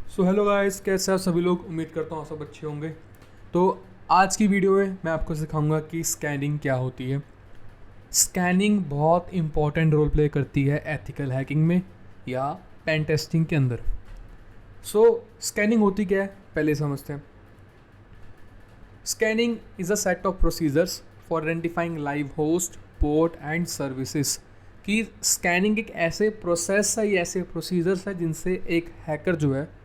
So hello guys, कैसे आप सभी लोग। उम्मीद करता हूँ आप सब अच्छे होंगे। तो आज की वीडियो में मैं आपको सिखाऊंगा कि स्कैनिंग क्या होती है। स्कैनिंग बहुत इंपॉर्टेंट रोल प्ले करती है एथिकल हैकिंग में या पेन टेस्टिंग के अंदर। सो स्कैनिंग होती क्या है पहले समझते हैं। Scanning is a set of procedures for identifying live host, port and services. कि स्कैनिंग एक ऐसे प्रोसेस है या ऐसे प्रोसीजर्स है जिनसे एक हैकर जो है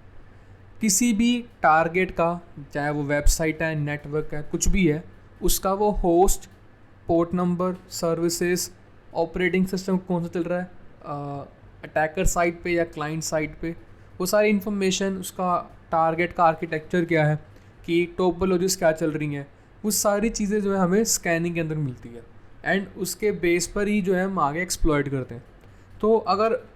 किसी भी टारगेट का, चाहे वो वेबसाइट है, नेटवर्क है, कुछ भी है, उसका वो host, port number, services, operating system कौन सा चल रहा है, अटैकर साइड पे या क्लाइंट साइड पे, वो सारी इन्फॉर्मेशन, उसका टारगेट का आर्किटेक्चर क्या है, कि टोपोलॉजीज क्या चल रही हैं, वो सारी चीज़ें जो है हमें स्कैनिंग के अंदर मिलती है। एंड उसके बेस पर ही जो है हम आगे एक्सप्लॉयट करते हैं। तो अगर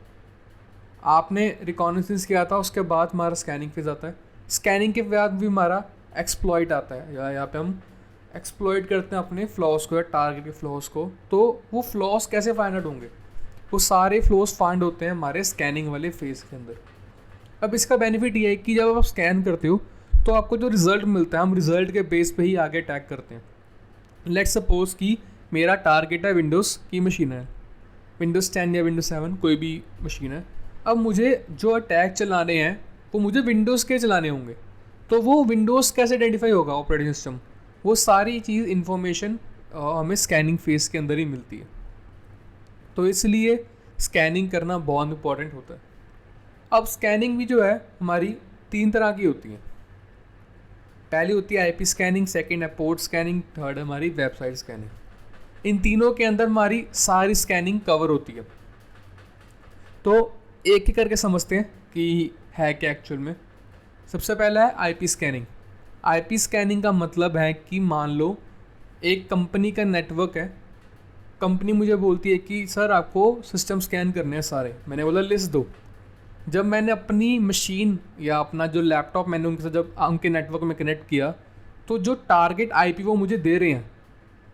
आपने रिकॉग्निसेंस किया था, उसके बाद हमारा स्कैनिंग फेज आता है। स्कैनिंग के बाद भी हमारा एक्सप्लॉइट आता है, या यहाँ पे हम एक्सप्लॉइट करते हैं अपने फ्लॉस को या टारगेट के फ्लॉस को। तो वो फ्लॉस कैसे फाइंड आउट होंगे? वो सारे फ्लॉस फाइंड होते हैं हमारे स्कैनिंग वाले फेज के अंदर। अब इसका बेनिफिट ये है कि जब आप स्कैन करते हो तो आपको जो रिजल्ट मिलता है, हम रिजल्ट के बेस पे ही आगे टैग करते हैं। लेट्स सपोज कि मेरा टारगेट है विंडोज़ की मशीन है, विंडोज़ 10 या विंडोज़ 7 कोई भी मशीन है। अब मुझे जो अटैक चलाने हैं वो मुझे विंडोज़ के चलाने होंगे। तो वो विंडोज़ कैसे आइडेंटिफाई होगा ऑपरेटिंग सिस्टम? वो सारी चीज़ इन्फॉर्मेशन हमें स्कैनिंग फेज़ के अंदर ही मिलती है। तो इसलिए स्कैनिंग करना बहुत इंपॉर्टेंट होता है। अब स्कैनिंग भी जो है हमारी 3 तरह की होती है। पहली होती है आईपी स्कैनिंग, सेकंड है पोर्ट स्कैनिंग, थर्ड है हमारी वेबसाइट स्कैनिंग। इन तीनों के अंदर हमारी सारी स्कैनिंग कवर होती है। तो एक ही करके समझते हैं कि है क्या एक्चुअल में। सबसे पहला है आईपी स्कैनिंग। आईपी स्कैनिंग का मतलब है कि मान लो एक कंपनी का नेटवर्क है। कंपनी मुझे बोलती है कि सर आपको सिस्टम स्कैन करने हैं सारे। मैंने बोला लिस्ट दो। जब मैंने अपनी मशीन या अपना जो लैपटॉप मैंने उनके साथ जब उनके नेटवर्क में कनेक्ट किया, तो जो टारगेट आईपी वो मुझे दे रहे हैं,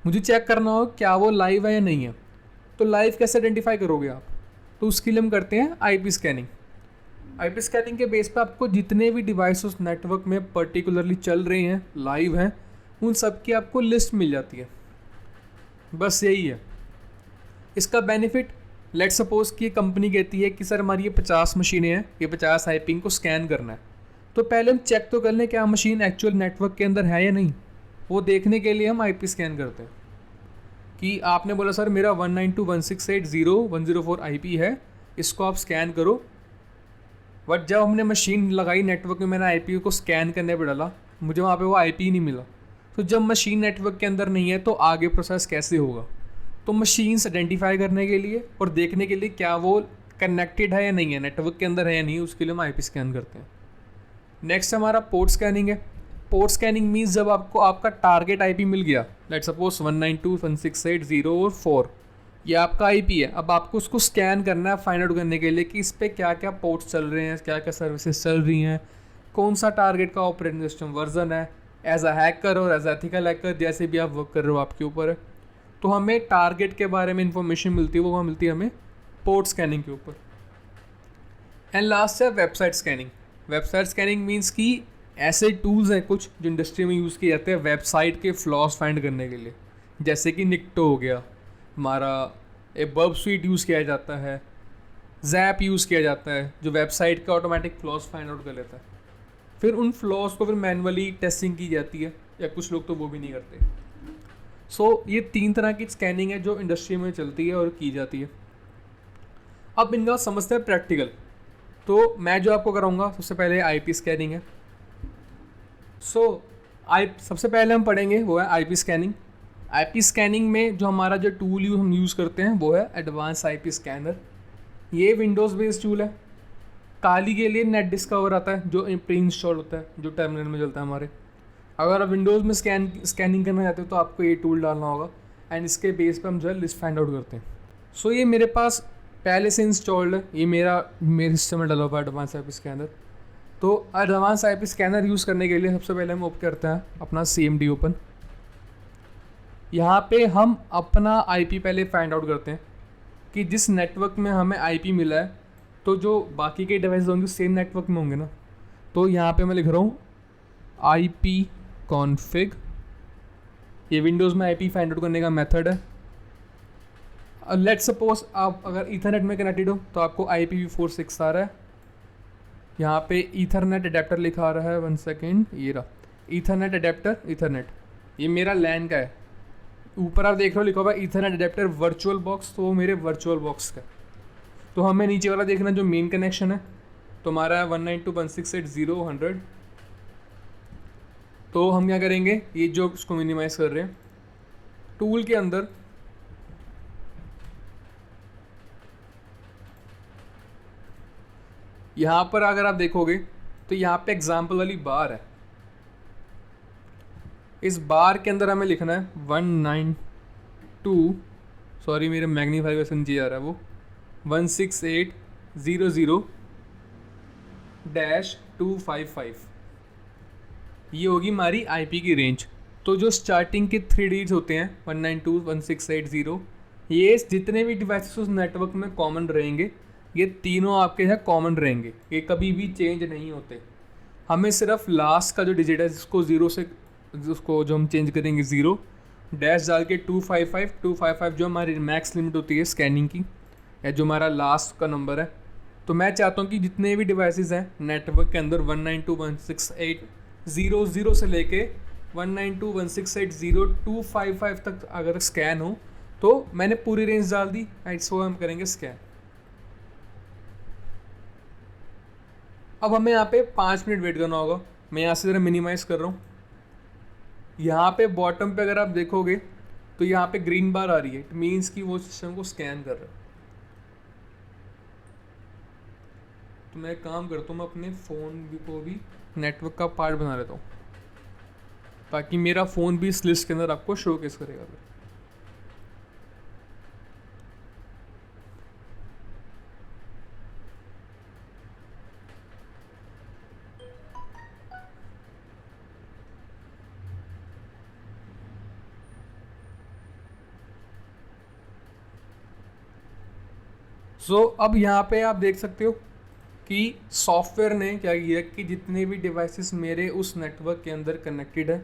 मुझे चेक करना हो क्या वो लाइव है या नहीं है। तो लाइव कैसे आइडेंटिफाई करोगे आप? तो उसके लिए हम करते हैं आईपी स्कैनिंग। आईपी स्कैनिंग के बेस पे आपको जितने भी डिवाइस उस नेटवर्क में पर्टिकुलरली चल रहे हैं, लाइव हैं, उन सब की आपको लिस्ट मिल जाती है। बस यही है इसका बेनिफिट। लेट सपोज कि कंपनी कहती है कि सर हमारी ये 50 मशीनें हैं, ये 50 आईपी को स्कैन करना है। तो पहले हम चेक तो कर लें क्या मशीन एक्चुअल नेटवर्क के अंदर है या नहीं। वो देखने के लिए हम आईपी स्कैन करते हैं कि आपने बोला सर मेरा 192.168.0.104 आईपी है, इसको आप स्कैन करो। बट जब हमने मशीन लगाई नेटवर्क में, मैंने आईपी को स्कैन करने पर डाला, मुझे वहाँ पे वो आईपी नहीं मिला। तो जब मशीन नेटवर्क के अंदर नहीं है तो आगे प्रोसेस कैसे होगा? तो मशीन्स आइडेंटिफाई करने के लिए और देखने के लिए क्या वो कनेक्टेड है या नहीं है, नेटवर्क के अंदर है या नहीं, उसके लिए हम आईपी स्कैन करते हैं। नेक्स्ट हमारा पोर्ट स्कैनिंग है। पोर्ट स्कैनिंग मीन्स जब आपको आपका टारगेट आईपी मिल गया, लेट सपोज 192.168.0.4, ये आपका आईपी है। अब आपको उसको स्कैन करना है फाइंड आउट करने के लिए कि इस पर क्या क्या पोर्ट्स चल रहे हैं, क्या क्या सर्विसेज चल रही हैं, कौन सा टारगेट का ऑपरेटिंग सिस्टम वर्जन है। एज अ हैकर और एज एथिकल हैकर जैसे भी आप वर्क कर रहे हो आपके ऊपर है। तो हमें टारगेट के बारे में इंफॉर्मेशन मिलती है, वो वहाँ मिलती है हमें पोर्ट स्कैनिंग के ऊपर। एंड लास्ट है website scanning. Website scanning means कि ऐसे टूल्स हैं कुछ जो इंडस्ट्री में यूज़ किए जाते हैं वेबसाइट के फ्लॉस फाइंड करने के लिए। जैसे कि निक्टो हो गया हमारा, एक बर्ब स्वीट यूज़ किया जाता है, जैप यूज़ किया जाता है जो वेबसाइट का ऑटोमेटिक फ्लॉस फाइंड आउट कर लेता है। फिर उन फ्लॉस को फिर मैनुअली टेस्टिंग की जाती है, या कुछ लोग तो वो भी नहीं करते। सो ये 3 तरह की स्कैनिंग है जो इंडस्ट्री में चलती है और की जाती है। अब इनका समझते हैं प्रैक्टिकल। तो मैं जो आपको कराऊंगा सबसे पहले आईपी स्कैनिंग है। सो सबसे पहले हम पढ़ेंगे वो है आईपी स्कैनिंग। आईपी स्कैनिंग में जो हमारा जो टूल हम यूज़ करते हैं वो है एडवांस आईपी स्कैनर। ये विंडोज़ बेस्ड टूल है। काली के लिए नेट डिस्कवर आता है जो प्री इंस्टॉल होता है, जो टर्मिनल में चलता है हमारे। अगर आप विंडोज़ में स्कैनिंग करना चाहते हो तो आपको ये टूल डालना होगा। एंड इसके बेस पे हम जो है लिस्ट फाइंड आउट करते हैं। सो ये मेरे पास पहले से इंस्टॉल्ड है, ये मेरे सिस्टम में डला हुआ है एडवांस आईपी स्कैनर। तो एडवांस आईपी स्कैनर यूज़ करने के लिए सबसे पहले हम ओपन करते हैं अपना CMD ओपन। यहाँ पे हम अपना आईपी पहले फाइंड आउट करते हैं कि जिस नेटवर्क में हमें आईपी मिला है, तो जो बाकी के डिवाइस होंगे सेम नेटवर्क में होंगे ना। तो यहाँ पे मैं लिख रहा हूँ IP config, ये विंडोज़ में IP फाइंड आउट करने का मेथड है। लेट सपोज आप अगर ईथरनेट में कनेक्टेड हो तो आपको IPv4 आ रहा है। यहाँ पे ईथरनेट अडेप्टर लिखा आ रहा है, 1 सेकेंड, ये रहा ईथरनेट अडेप्टर, ईथरनेट, ये मेरा लैन का है। ऊपर आप देख रहे हो लिखा हुआ है ईथरनेट अडेप्टर वर्चुअल बॉक्स, तो वो मेरे वर्चुअल बॉक्स का। तो हमें नीचे वाला देखना जो मेन कनेक्शन है, तो हमारा है 192.168.0.100। तो हम क्या करेंगे, ये जो इसको मिनिमाइज़ कर रहे हैं टूल के अंदर, यहाँ पर अगर आप देखोगे तो यहाँ पे एग्जाम्पल वाली बार है। इस बार के अंदर हमें लिखना है 192, सॉरी मेरे मैग्नीफाई का नीचे आ रहा है वो, 168.0.0-255, ये होगी हमारी IP की रेंज। तो जो स्टार्टिंग के 3 डिजिट्स होते हैं 192.168.0, ये जितने भी डिवाइसेस उस नेटवर्क में कॉमन रहेंगे, ये तीनों आपके यहाँ कॉमन रहेंगे, ये कभी भी चेंज नहीं होते। हमें सिर्फ लास्ट का जो डिजिट है जिसको ज़ीरो से, उसको जो हम चेंज करेंगे 0 डैश डाल के 255 जो हमारी मैक्स लिमिट होती है स्कैनिंग की, या जो हमारा लास्ट का नंबर है। तो मैं चाहता हूँ कि जितने भी डिवाइसेस हैं नेटवर्क के अंदर 192.168.0.0 से लेके 192.168.0.255 तक अगर स्कैन हो तो मैंने पूरी रेंज डाल दी, इसको हम करेंगे स्कैन। अब हमें यहाँ पे 5 मिनट वेट करना होगा। मैं यहाँ से ज़रा मिनिमाइज़ कर रहा हूँ। यहाँ पे बॉटम पे अगर आप देखोगे तो यहाँ पे ग्रीन बार आ रही है, इट मीन्स कि वो सिस्टम को स्कैन कर रहा है। तो मैं एक काम करता हूँ, मैं अपने फ़ोन को भी नेटवर्क का पार्ट बना लेता हूँ ताकि मेरा फ़ोन भी इस लिस्ट के अंदर आपको शोकेस करेगा। अब यहाँ पे आप देख सकते हो कि सॉफ्टवेयर ने क्या किया कि जितने भी डिवाइसेस मेरे उस नेटवर्क के अंदर कनेक्टेड है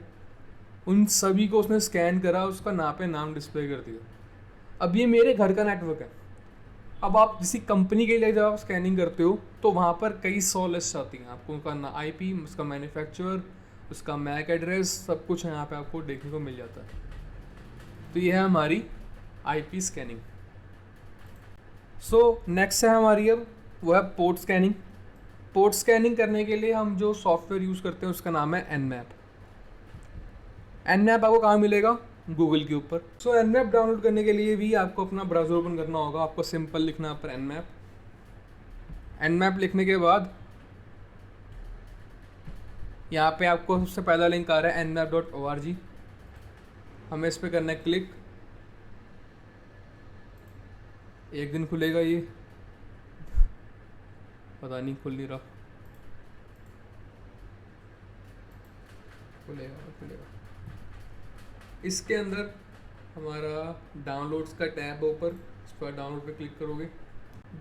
उन सभी को उसने स्कैन करा, उसका नाम डिस्प्ले कर दिया। अब ये मेरे घर का नेटवर्क है। अब आप किसी कंपनी के लिए जब आप स्कैनिंग करते हो तो वहाँ पर कई 100 लिस्ट आती हैं, आपको उनका IP, उसका मैन्युफैक्चरर, उसका मैक एड्रेस, सब कुछ यहाँ पे आपको देखने को मिल जाता है। तो ये है हमारी IP स्कैनिंग। नेक्स्ट है हमारी अब वो है पोर्ट स्कैनिंग। पोर्ट स्कैनिंग करने के लिए हम जो सॉफ्टवेयर यूज़ करते हैं उसका नाम है Nmap। Nmap आपको कहाँ मिलेगा, गूगल के ऊपर। Nmap डाउनलोड करने के लिए भी आपको अपना ब्राउज़र ओपन करना होगा। आपको सिंपल लिखना है पर Nmap लिखने के बाद यहाँ पे आपको सबसे पहला लिंक आ रहा है nmap.org। हमें इस पर करना है क्लिक। एक दिन खुलेगा, ये पता नहीं खुल नहीं रहा, खुलेगा। इसके अंदर हमारा डाउनलोड्स का टैब है ऊपर, इस पर डाउनलोड पे क्लिक करोगे।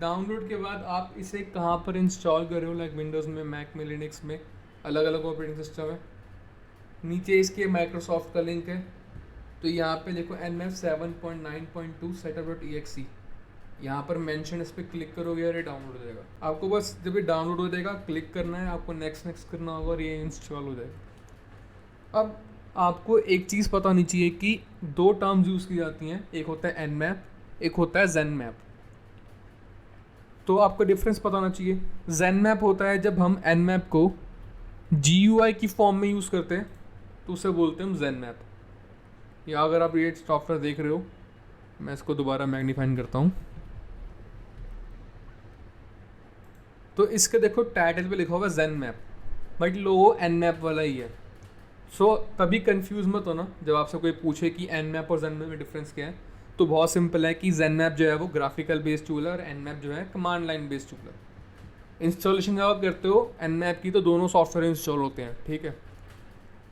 डाउनलोड के बाद आप इसे कहाँ पर इंस्टॉल कर रहे हो, लाइक विंडोज़ में, मैक में, लिनक्स में, अलग अलग ऑपरेटिंग सिस्टम है। नीचे इसके माइक्रोसॉफ्ट का लिंक है, तो यहाँ पे देखो nmap 7.9.2 setup.exe, यहाँ पर मेंशन, इस पर क्लिक करोगे और ये डाउनलोड हो जाएगा। आपको बस जब ये डाउनलोड हो जाएगा क्लिक करना है, आपको नेक्स्ट करना होगा और ये इंस्टॉल हो जाएगा। अब आपको एक चीज़ पता होनी चाहिए कि 2 टर्म्स यूज़ की जाती हैं, एक होता है Nmap, एक होता है ZenMap। तो आपको डिफरेंस पता होना चाहिए। ZenMap होता है जब हम Nmap को GUI की फॉर्म में यूज़ करते हैं तो उसे बोलते हैं हम ZenMap। या अगर आप ये सॉफ्टवेयर देख रहे हो, मैं इसको दोबारा मैग्नीफाइन करता हूँ, तो इसके देखो टाइटल पे लिखा होगा ZenMap, बट लोगो Nmap वाला ही है। तभी कंफ्यूज मत होना जब आपसे कोई पूछे कि Nmap और ZenMap में डिफरेंस क्या है। तो बहुत सिंपल है कि ZenMap जो है वो ग्राफिकल बेस्ड टूल है और Nmap जो है कमांड लाइन बेस्ड टूल है। इंस्टॉलेशन जब आप करते हो Nmap की तो दोनों सॉफ्टवेयर इंस्टॉल होते हैं, ठीक है।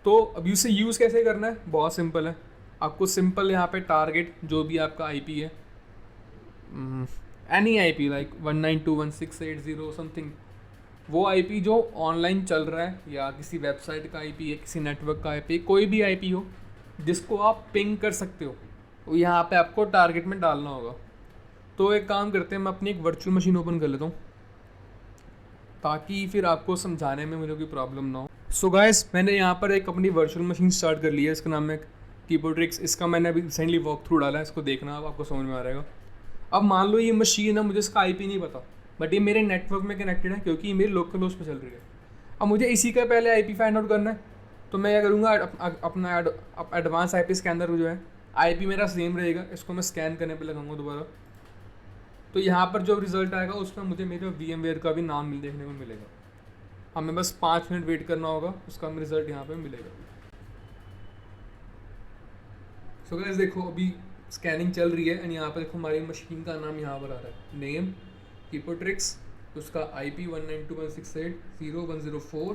तो अब इसे यूज़ कैसे करना है, बहुत सिंपल है। आपको सिंपल यहाँ पे टारगेट जो भी आपका IP है, एनी IP लाइक 192.168.0 समथिंग, वो आईपी जो ऑनलाइन चल रहा है या किसी वेबसाइट का आईपी है, किसी नेटवर्क का आईपी, कोई भी आईपी हो जिसको आप पिंग कर सकते हो, वो यहाँ पे आपको टारगेट में डालना होगा। तो एक काम करते हैं, मैं अपनी एक वर्चुअल मशीन ओपन कर लेता हूँ ताकि फिर आपको समझाने में मुझे कोई प्रॉब्लम ना हो। सो गाइस, मैंने यहाँ पर एक अपनी वर्चुअल मशीन स्टार्ट कर ली है, इसका नाम है कीबोर्ड्रिक्स। इसका मैंने अभी रिसेंटली वॉक थ्रू डाला है, इसको देखना अब आपको समझ में आ रहेगा। अब मान लो ये मशीन है, मुझे इसका आईपी नहीं पता, बट ये मेरे नेटवर्क में कनेक्टेड है क्योंकि ये मेरी लोकल होस्ट पे चल रही है। अब मुझे इसी का पहले आईपी फाइंड आउट करना है, तो मैं क्या करूँगा, अपना एडवांस आईपी स्कैनर जो है, आईपी मेरा सेम रहेगा, इसको मैं स्कैन करने पे लगाऊंगा दोबारा। तो यहाँ पर जो रिजल्ट आएगा उसमें मुझे मेरे VMware का भी नाम देखने को मिलेगा। हमें बस 5 मिनट वेट करना होगा, उसका हमें रिजल्ट यहाँ पे मिलेगा। सो गाइस देखो, अभी स्कैनिंग चल रही है एंड यहाँ पर देखो हमारी मशीन का नाम यहाँ पर आ रहा है, नेम कीबोर्ड्रिक्स, उसका IP 192.168.0.104,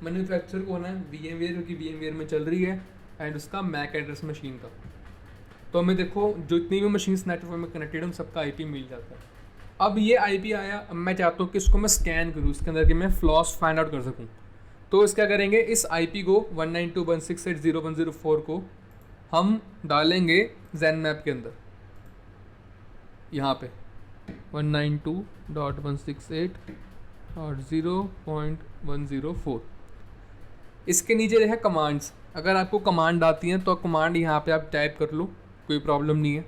मैन्युफैक्चर कौन है, VMware, क्योंकि VMware में चल रही है, एंड उसका मैक एड्रेस मशीन का। तो हमें देखो जितनी भी मशीन्स नेटवर्क में कनेक्टेड हैं उन सबका IP मिल जाता है। अब ये IP आया, अब मैं चाहता हूँ कि इसको मैं स्कैन करूँ, इसके अंदर कि मैं फ्लॉस फाइंड आउट कर सकूँ। तो इस क्या करेंगे, इस IP को 192.168.0.104 को हम डालेंगे ZenMap के अंदर, यहाँ पे 192.168.0.104। इसके नीचे है कमांड्स। अगर आपको कमांड आती हैं तो कमांड यहाँ पे आप टाइप कर लो, कोई प्रॉब्लम नहीं है।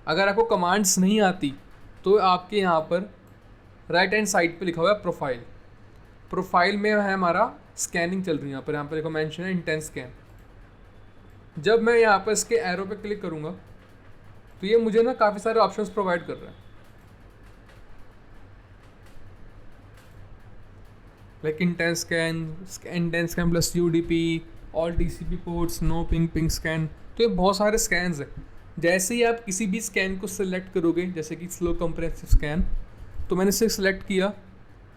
अगर आपको कमांड्स नहीं आती तो आपके यहाँ पर राइट हैंड साइड पे लिखा हुआ है प्रोफाइल। प्रोफाइल में है हमारा स्कैनिंग चल रही है, यहाँ पर देखो मेंशन है इंटेंस स्कैन। जब मैं यहाँ पर इसके एरो पे क्लिक करूँगा तो ये मुझे ना काफ़ी सारे ऑप्शंस प्रोवाइड कर रहा है, like intense scan plus UDP, all TCP ports, no ping scan. तो ये बहुत सारे स्कैन्स हैं। जैसे ही आप किसी भी स्कैन को सिलेक्ट करोगे, जैसे कि स्लो कंप्रेसिव स्कैन, तो मैंने इसे सिलेक्ट किया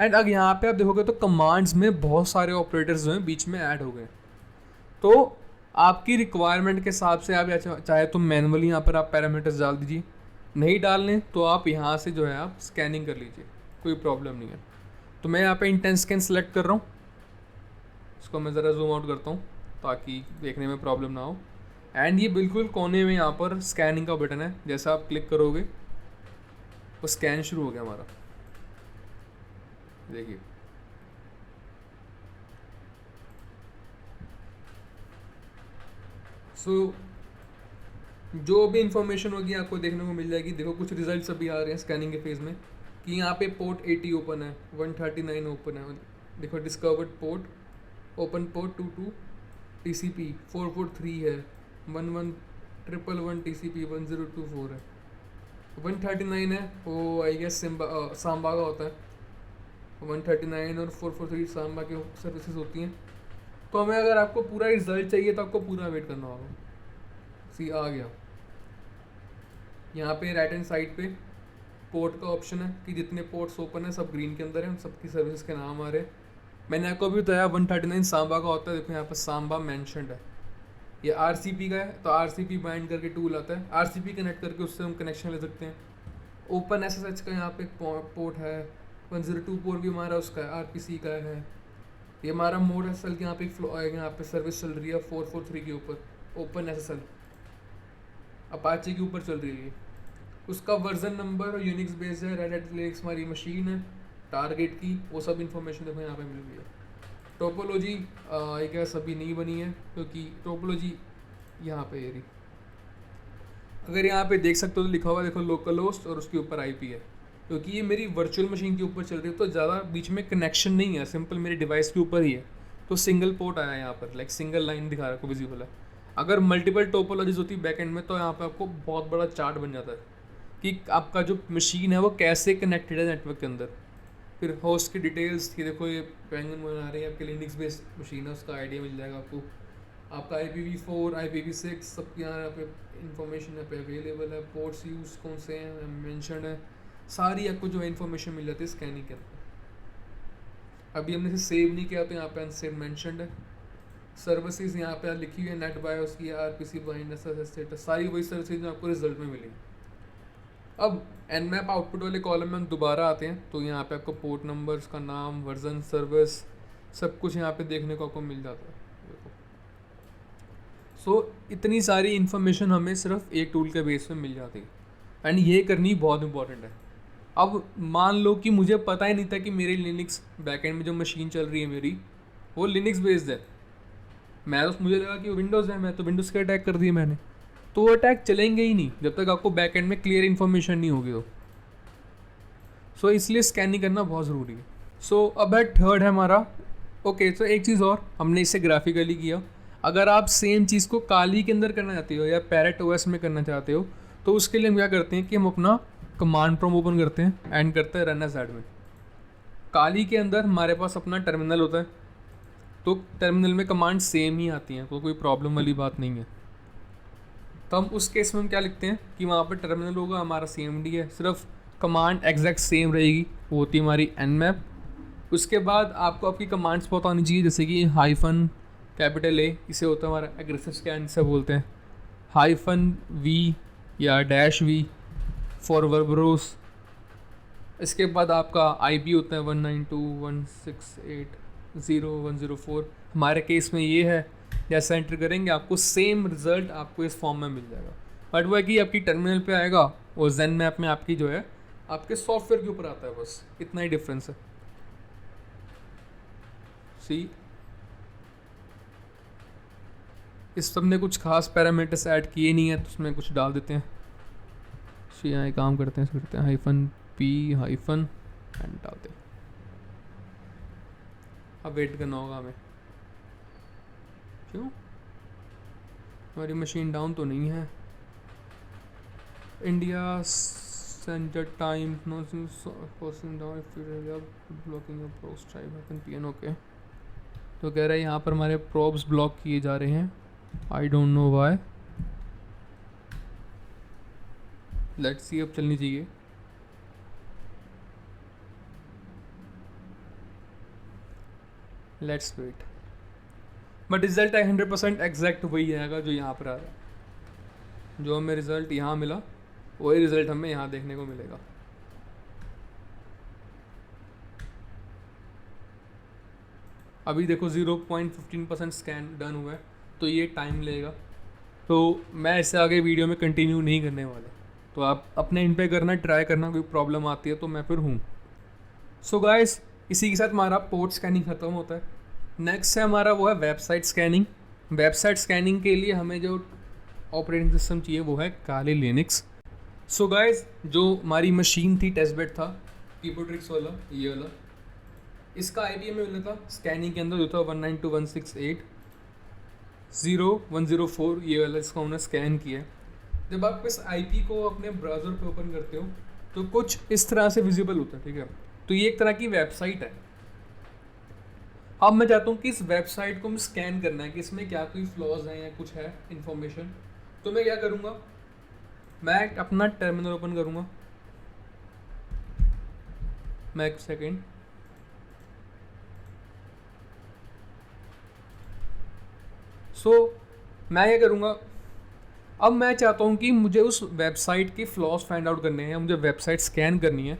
एंड अब यहाँ पे आप देखोगे तो कमांड्स में बहुत सारे ऑपरेटर्स जो हैं बीच में ऐड हो गए। तो आपकी रिक्वायरमेंट के हिसाब से आप चाहे तो मैनुअली यहाँ पर आप पैरामीटर्स डाल दीजिए, नहीं डालने तो आप यहाँ से जो है आप स्कैनिंग कर लीजिए, कोई प्रॉब्लम नहीं है। तो मैं यहाँ पे इंटेंस स्कैन सेलेक्ट कर रहा हूँ, इसको मैं ज़रा जूम आउट करता हूँ ताकि देखने में प्रॉब्लम ना हो। एंड ये बिल्कुल कोने में यहाँ पर स्कैनिंग का बटन है, जैसा आप क्लिक करोगे वो स्कैन शुरू हो गया हमारा, देखिए। सो जो भी इंफॉर्मेशन होगी आपको देखने को मिल जाएगी। देखो कुछ रिजल्ट्स अभी आ रहे हैं स्कैनिंग के फेज़ में कि यहाँ पे पोर्ट 80 ओपन है, 139 ओपन है। देखो discovered port, open port 22 TCP 443 है, 1111 TCP 1024 है, 139 है वो आई गेस सांबा का होता है, 139 और 443 सांबा की सर्विसेज होती हैं। तो हमें अगर आपको पूरा रिजल्ट चाहिए तो आपको पूरा वेट करना होगा। सी आ गया, यहाँ पे राइट हैंड साइड पे पोर्ट का ऑप्शन है कि जितने पोर्ट्स ओपन है सब ग्रीन के अंदर हैं, सबकी सर्विस के नाम आ रहे हैं। मैंने आपको भी बताया 139 सांबा का होता है, देखो यहाँ पर सांबा मैंशनड है। ये RCP का है, तो RCP बाइंड करके टूल आता है, RCP कनेक्ट करके उससे हम कनेक्शन ले सकते हैं। ओपन SSH का यहाँ पे पोर्ट है, 1024 भी हमारा उसका है, RPC का है। ये हमारा मोड SSL की यहाँ पे सर्विस चल रही है 443 के ऊपर, ओपन SSL अपाचे के ऊपर चल रही है। उसका वर्जन नंबर और यूनिक्स बेस है, रेड हैट लिनक्स हमारी मशीन है टारगेट की, वो सब इन्फॉर्मेशन देखो यहाँ पे मिल गई है। टोपोलॉजी आई गेस अभी नहीं बनी है क्योंकि टोपोलॉजी यहाँ पे रही। अगर यहाँ पे देख सकते हो तो लिखा हुआ देखो लोकल होस्ट और उसके ऊपर IP है, क्योंकि ये मेरी वर्चुअल मशीन के ऊपर चल रही है तो ज़्यादा बीच में कनेक्शन नहीं है, सिंपल मेरे डिवाइस के ऊपर ही है। तो सिंगल पोर्ट आया यहाँ पर, लाइक सिंगल लाइन दिखा रहा है, विजिबल है। अगर मल्टीपल टोपोलॉजीज होती बैक एंड में तो यहाँ पे आपको बहुत बड़ा चार्ट बन जाता है कि आपका जो मशीन है वो कैसे कनेक्टेड है नेटवर्क के अंदर। फिर होस्ट की डिटेल्स की देखो, ये पेंगुइन बना रहे हैं आपके लिनक्स बेस्ड मशीन है, उसका आइडिया मिल जाएगा आपको। आपका IPv4 IPv6 सब यहाँ पे इंफॉर्मेशन यहाँ पे अवेलेबल है। पोर्ट्स यूज कौन से हैं मेंशन है, सारी आपको जो है इन्फॉर्मेशन मिल जाती है स्कैनिंग के अंदर। अभी हमने इसे सेव नहीं किया तो यहाँ पे अनसेव मेंशनड है। सर्विसेज यहाँ पे लिखी हुई है, नेट बायोस की, RPC बाइंड, SSH स्टेटस, सारी वही सर्विसेज जो आपको रिजल्ट में मिलेंगी। अब nmap आउटपुट वाले कॉलम में हम दोबारा आते हैं, तो यहाँ पे आपको पोर्ट नंबर्स का नाम, वर्जन, सर्विस, सब कुछ यहाँ पे देखने को आपको मिल जाता है। सो इतनी सारी इन्फॉर्मेशन हमें सिर्फ एक टूल के बेस पे मिल जाती है, एंड ये करनी बहुत इंपॉर्टेंट है। अब मान लो कि मुझे पता ही नहीं था कि मेरी लिनक्स बैकएंड में जो मशीन चल रही है मेरी, वो लिनक्स बेस्ड है। मुझे लगा कि विंडोज़ है, मैं तो विंडोज़ के अटैक कर दिए मैंने, तो वो अटैक चलेंगे ही नहीं जब तक आपको बैकएंड में क्लियर इन्फॉर्मेशन नहीं होगी। तो सो इसलिए स्कैनिंग करना बहुत ज़रूरी है। सो अब है थर्ड है हमारा, ओके, तो एक चीज़ और, हमने इसे ग्राफिकली किया। अगर आप सेम चीज़ को काली के अंदर करना चाहते हो या पैरेट ओएस में करना चाहते हो, तो उसके लिए हम क्या करते हैं कि हम अपना कमांड प्रॉम्प्ट ओपन करते हैं एंड करते हैं रन एज एडमिन। काली के अंदर हमारे पास अपना टर्मिनल होता है, तो टर्मिनल में कमांड सेम ही आती हैं, तो कोई प्रॉब्लम वाली बात नहीं है। तो हम उस केस में हम क्या लिखते हैं कि वहाँ पर टर्मिनल होगा, हमारा CMD है, सिर्फ कमांड एग्जैक्ट सेम रहेगी, वो होती है हमारी nmap। उसके बाद आपको आपकी कमांड्स पता होनी चाहिए, जैसे कि हाइफन कैपिटल A, इसे होता है हमारा एग्रेसिव स्कैन से बोलते हैं, -V या -V फॉर वर्बरोस। इसके बाद आपका IP होता है 192.168.0.104, हमारे केस में ये है। जैसा एंटर करेंगे आपको सेम रिजल्ट आपको इस फॉर्म में मिल जाएगा, बट वह कि आपकी टर्मिनल पे आएगा और ज़ेनमैप में आपकी जो है आपके सॉफ्टवेयर के ऊपर आता है, बस इतना ही डिफरेंस है। सी इस सब ने कुछ खास पैरामीटर्स ऐड किए नहीं है, तो उसमें कुछ डाल देते हैं। सो यहाँ एक काम करते हैं -P एंड डालते हैं। अब वेट करना होगा हमें, क्यों हमारी मशीन डाउन तो नहीं है। India centre time blocking PN, okay. तो कह रहा है यहाँ पर हमारे प्रोब्स ब्लॉक किए जा रहे हैं, I don't know why. Let's see, अब चलनी चाहिए। Let's wait, but result 100% exact वही आएगा जो यहाँ पर आ रहा है। जो हमें रिजल्ट यहाँ मिला वही रिजल्ट हमें यहाँ देखने को मिलेगा। अभी देखो 0.15% स्कैन डन हुआ है, तो ये टाइम लेगा, तो मैं इससे आगे वीडियो में कंटिन्यू नहीं करने वाला। तो आप अपने इन पे करना, ट्राई करना, कोई प्रॉब्लम आती है तो मैं फिर हूँ। सो गाइस, इसी के साथ हमारा पोर्ट स्कैनिंग ख़त्म होता है। नेक्स्ट है हमारा वो है वेबसाइट स्कैनिंग। वेबसाइट स्कैनिंग के लिए हमें जो ऑपरेटिंग सिस्टम चाहिए वो है काली लिनक्स। सो गाइस, जो हमारी मशीन थी टेस्टबेड था, कीबोर्ड्रिक्स वाला, ये वाला, इसका IP हमें मिला था स्कैनिंग के अंदर जो था 192.168.0.104, ये वाला इसका हमने स्कैन किया है। जब आप इस IP को अपने ब्राउज़र पे ओपन करते हो तो कुछ इस तरह से विजिबल होता है, ठीक है। तो ये एक तरह की वेबसाइट है। अब मैं चाहता हूँ कि इस वेबसाइट को हम स्कैन करना है कि इसमें क्या कोई फ्लॉज हैं या कुछ है इन्फॉर्मेशन। तो मैं क्या करूँगा, मैं अपना टर्मिनल ओपन करूँगा, मैं एक सेकेंड, मैं ये करूँगा। अब मैं चाहता हूँ कि मुझे उस वेबसाइट की फ्लॉज फाइंड आउट करने हैं, मुझे वेबसाइट स्कैन करनी है।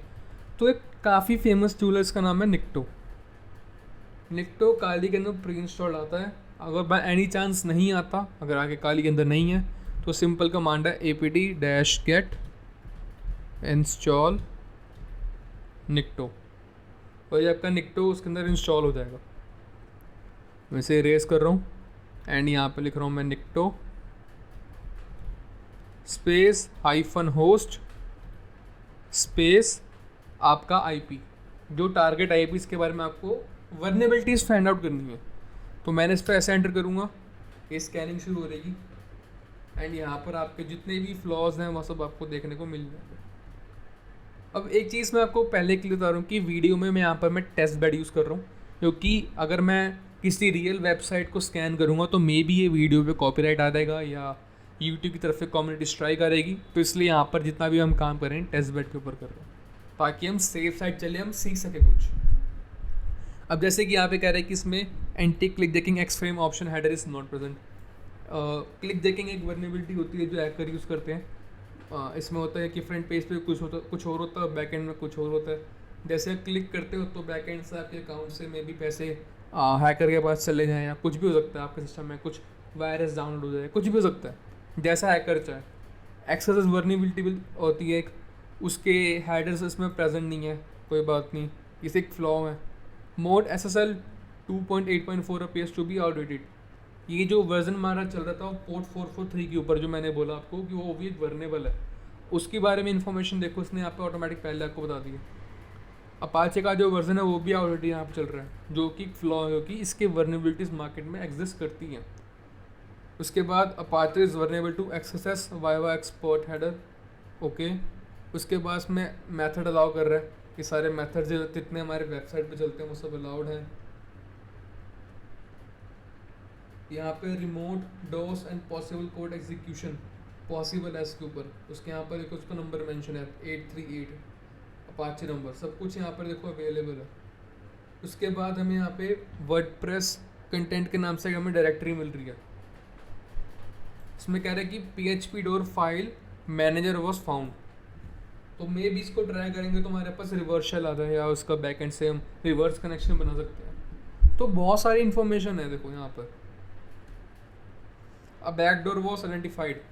तो एक काफ़ी फेमस टूल है, इसका नाम है निक्टो। निक्टो काली के अंदर प्री इंस्टॉल आता है। अगर बाय एनी चांस नहीं आता, अगर आगे काली के अंदर नहीं है, तो सिंपल कमांड है apt-get install निक्टो, और ये आपका निक्टो उसके अंदर इंस्टॉल हो जाएगा। मैं इसे इरेज कर रहा हूँ एंड यहाँ पे लिख रहा हूँ मैं निक्टो स्पेस -host स्पेस आपका IP, जो टारगेट IP, इसके बारे में आपको वर्नेबिलिटीज़ फाइंड आउट करनी है। तो मैंने इस पर ऐसे एंटर करूँगा, ये स्कैनिंग शुरू हो जाएगी एंड यहाँ पर आपके जितने भी फ्लॉज हैं वह सब आपको देखने को मिल जाएंगे। अब एक चीज़ मैं आपको पहले क्लियर बता रहा हूँ कि वीडियो में मैं यहाँ पर मैं टेस्टबेड यूज़ कर रहा हूँ, क्योंकि अगर मैं किसी रियल वेबसाइट को स्कैन करूँगा तो मे बी ये वीडियो पे कॉपीराइट आ जाएगा या यूट्यूब की तरफ से कम्युनिटी स्ट्राइक आ रहेगी। तो इसलिए यहाँ पर जितना भी हम काम करें टेस्टबेड के ऊपर कर रहे हैं, ताकि हम सेफ साइड चले, हम सीख सकें कुछ। अब जैसे कि यहाँ पे कह रहे हैं कि इसमें anti click jacking x frame option header is not present. Click jacking एक वर्नेबिलिटी होती है जो हैकर यूज़ करते हैं। इसमें होता है कि फ्रंट पेज पे कुछ और होता है, बैक एंड में कुछ और होता है। जैसे आप क्लिक करते हो तो बैक एंड से आपके अकाउंट से मे भी पैसे हैकर के पास चले जाएँ, या कुछ भी हो सकता है आपके सिस्टम में, कुछ वायरस डाउनलोड हो जाए, कुछ भी हो सकता है जैसा हैकर चाहे। एक्सेस वर्निबिलिटी भी होती है एक, उसके हेडर्स इसमें प्रेजेंट नहीं है, कोई बात नहीं, इसे एक फ्लॉ है। Mode SSL 2.8.4 appears to be outdated. ये जो वर्जन हमारा चल रहा था वो पोर्ट 443 के ऊपर, जो मैंने बोला आपको कि वो भी एक वर्नेबल है, उसके बारे में इन्फॉर्मेशन देखो इसने यहाँ पे ऑटोमेटिक पहले आपको बता दिया। अपाचे का जो वर्जन है वो भी ऑलरेडी यहाँ पे चल रहा है, जो कि फ्लॉ है कि इसके वर्नेबिलिटीज़ मार्केट में एग्जिस्ट करती हैं। उसके बाद Apache is vulnerable to access via export header, okay. उसके बाद में मेथड अलाउ कर रहा है कि सारे मेथड जितने हमारे वेबसाइट पे चलते हैं वो सब अलाउड हैं। यहाँ पे remote dose and possible code execution possible है इसके ऊपर, उसके यहाँ पर देखो उसका नंबर मेंशन है 838 अपाचे नंबर, सब कुछ यहाँ पर देखो अवेलेबल है। उसके बाद हमें यहाँ पे वर्डप्रेस कंटेंट के नाम से हमें डायरेक्टरी मिल रही है। इसमें कह रहा है कि PHP door file manager was found, तो मे भी इसको ट्राई करेंगे तो हमारे पास रिवर्स शेल आता है, या उसका बैकएंड से हम रिवर्स कनेक्शन बना सकते हैं। तो बहुत सारी इन्फॉर्मेशन है देखो यहाँ पर। Uh backdoor was identified,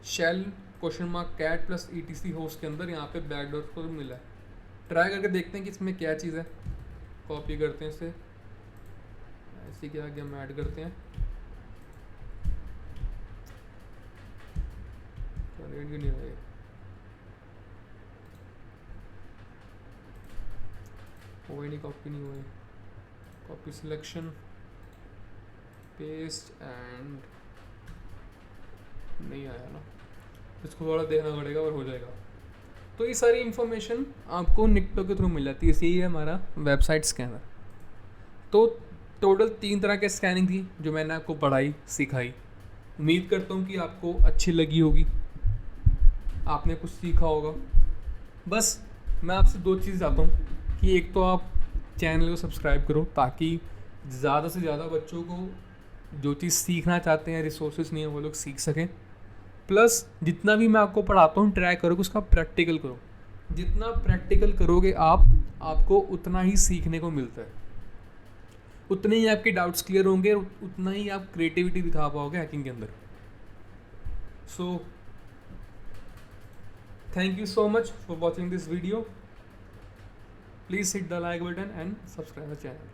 shell question mark cat plus ETC host के अंदर यहाँ पे बैकडोर को मिला है। ट्राई करके देखते हैं कि इसमें क्या चीज़ है। कॉपी करते हैं इसे, ऐसे क्या आगे हम ऐड करते हैं, रेड क्यों नहीं हो रहा है, वो नहीं कॉपी नहीं हुआ है। कॉपी सिलेक्शन पेस्ट एंड नहीं आया ना, इसको थोड़ा देखना पड़ेगा और हो जाएगा। तो ये सारी इन्फॉर्मेशन आपको निकटो के थ्रू मिल जाती है, यही है हमारा वेबसाइट स्कैनर। तो टोटल 3 तरह के स्कैनिंग थी जो मैंने आपको पढ़ाई सिखाई। उम्मीद करता हूँ कि आपको अच्छी लगी होगी, आपने कुछ सीखा होगा। बस मैं आपसे 2 चीज़ चाहता हूँ कि एक तो आप चैनल को सब्सक्राइब करो, ताकि ज़्यादा से ज़्यादा बच्चों को जो चीज़ सीखना चाहते हैं, रिसोर्सेज नहीं है, वो लोग सीख सकें। प्लस जितना भी मैं आपको पढ़ाता हूँ ट्राई करो कि उसका प्रैक्टिकल करो। जितना प्रैक्टिकल करोगे आपको उतना ही सीखने को मिलता है, उतने ही आपके डाउट्स क्लियर होंगे, उतना ही आप क्रिएटिविटी दिखा पाओगे हैकिंग के अंदर। सो thank you so much for watching this video. Please hit the like button and subscribe the channel.